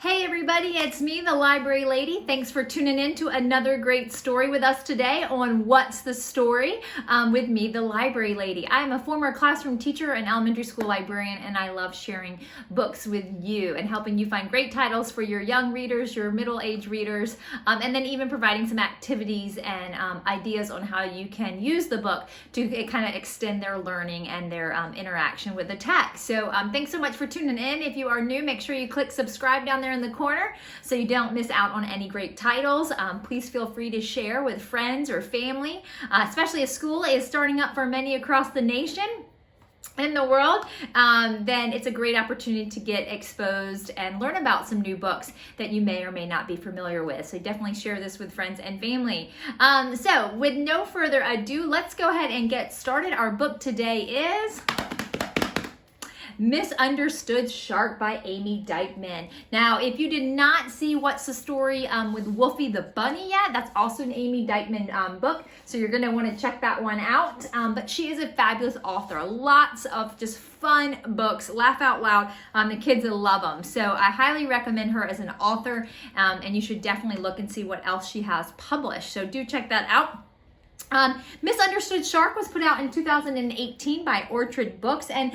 Hey everybody, it's me, the Library Lady. Thanks for tuning in to another great story with us today on What's the Story with me, the Library Lady. I am a former classroom teacher and elementary school librarian, and I love sharing books with you and helping you find great titles for your young readers, your middle-aged readers, and then even providing some activities and ideas on how you can use the book to kind of extend their learning and their interaction with the text. So thanks so much for tuning in. If you are new, make sure you click subscribe down there in the corner so you don't miss out on any great titles. Please feel free to share with friends or family, especially as school is starting up for many across the nation in the world. Then it's a great opportunity to get exposed and learn about some new books that you may or may not be familiar with. So definitely share this with friends and family. So with no further ado, let's go ahead and get started. Our book today is Misunderstood Shark by Ame Dyckman. Now, if you did not see What's the Story with Wolfie the Bunny yet, that's also an Ame Dyckman book, so you're going to want to check that one out. But she is a fabulous author. Lots of just fun books, laugh out loud. The kids will love them. So I highly recommend her as an author, and you should definitely look and see what else she has published. So do check that out. Misunderstood Shark was put out in 2018 by Orchard Books, and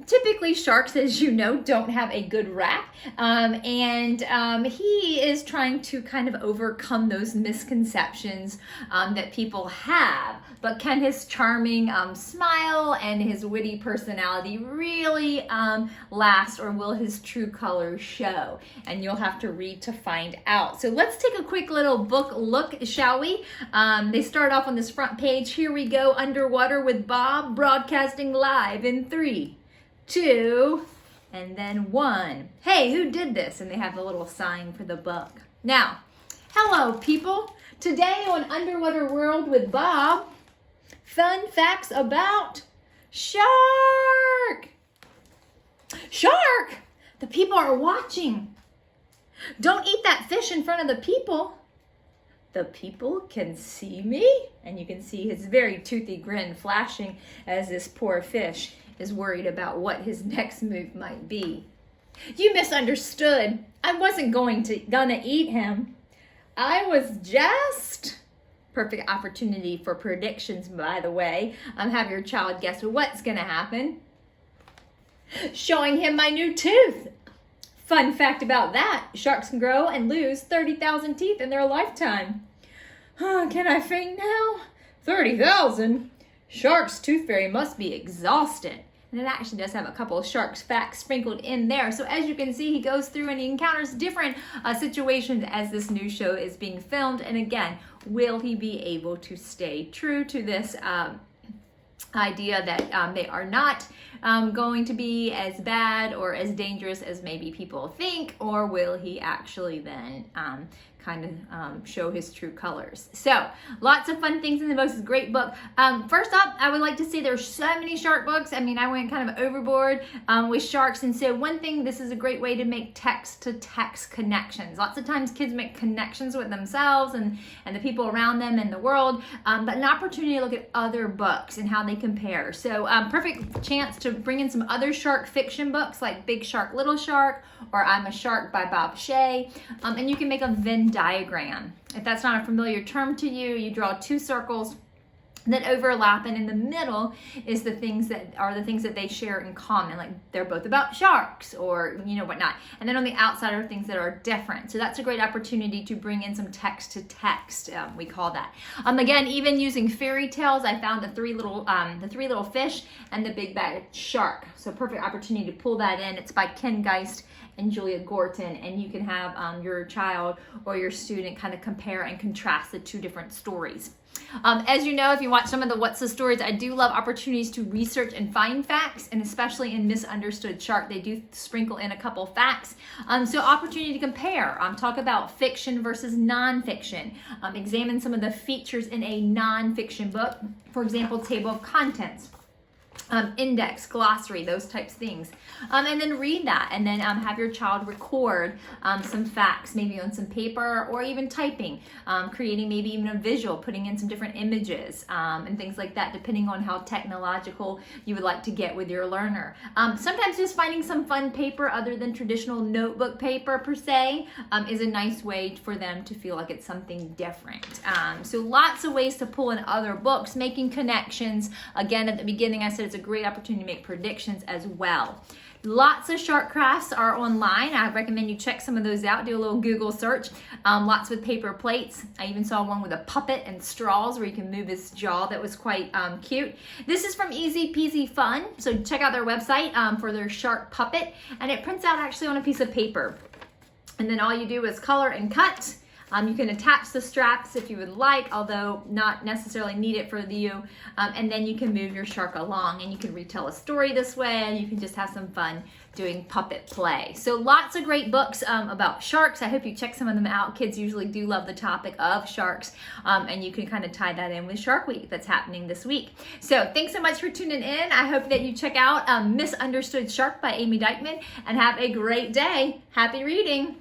typically sharks, as you know, don't have a good rap, and he is trying to kind of overcome those misconceptions that people have. But can his charming smile and his witty personality really last, or will his true colors show? And you'll have to read to find out. So let's take a quick little book look, shall we? They start off on this front page. Here we go, underwater with Bob, broadcasting live in 3, 2, and then 1. Hey, who did this? And they have a little sign for the book. Now, hello people. Today on Underwater World with Bob, fun facts about shark. Shark! The people are watching. Don't eat that fish in front of the people. The people can see me, and you can see his very toothy grin flashing as this poor fish is worried about what his next move might be. You misunderstood. I wasn't gonna eat him. I was just... Perfect opportunity for predictions, by the way. Have your child guess what's gonna happen. Showing him my new tooth. Fun fact about that, sharks can grow and lose 30,000 teeth in their lifetime. Can I faint now? 30,000? Shark's tooth fairy must be exhausted. And it actually does have a couple of sharks facts sprinkled in there. So as you can see, he goes through and he encounters different situations as this new show is being filmed. And again, will he be able to stay true to this idea that they are not going to be as bad or as dangerous as maybe people think, or will he actually then kind of show his true colors? So lots of fun things in the book. It's a great book. First up, I would like to say there's so many shark books. I mean, I went kind of overboard with sharks, and so one thing, this is a great way to make text-to-text connections. Lots of times kids make connections with themselves and the people around them in the world, but an opportunity to look at other books and how they compare. So perfect chance to bring in some other shark fiction books like Big Shark, Little Shark, or I'm a Shark by Bob Shea, and you can make a Venn diagram. If that's not a familiar term to you, you draw 2 circles that overlap, and in the middle is the things that they share in common, like they're both about sharks or whatnot, and then on the outside are things that are different. So that's a great opportunity to bring in some text to text, we call that. Again, even using fairy tales, I found the three little fish and the big bad shark, so perfect opportunity to pull that in. It's by Ken Geist and Julia Gorton, and you can have your child or your student kind of compare and contrast the 2 different stories. As you know, if you watch some of the What's the Stories, I do love opportunities to research and find facts, and especially in Misunderstood Shark, they do sprinkle in a couple facts. So opportunity to compare, talk about fiction versus nonfiction, examine some of the features in a nonfiction book. For example, table of contents. index, glossary, those types of things. And then read that, and then have your child record some facts, maybe on some paper or even typing, creating maybe even a visual, putting in some different images and things like that, depending on how technological you would like to get with your learner. Sometimes just finding some fun paper other than traditional notebook paper per se is a nice way for them to feel like it's something different. So lots of ways to pull in other books, making connections. Again, at the beginning I said it's a great opportunity to make predictions as well. Lots of shark crafts are online. I recommend you check some of those out. Do a little Google search. Lots with paper plates. I even saw one with a puppet and straws where you can move his jaw. That was quite cute. This is from Easy Peasy Fun. So check out their website for their shark puppet. And it prints out actually on a piece of paper. And then all you do is color and cut. You can attach the straps if you would like, although not necessarily need it for you. And then you can move your shark along, and you can retell a story this way, and you can just have some fun doing puppet play. So lots of great books about sharks. I hope you check some of them out. Kids usually do love the topic of sharks, and you can kind of tie that in with Shark Week that's happening this week. So thanks so much for tuning in. I hope that you check out Misunderstood Shark by Ame Dyckman, and have a great day. Happy reading.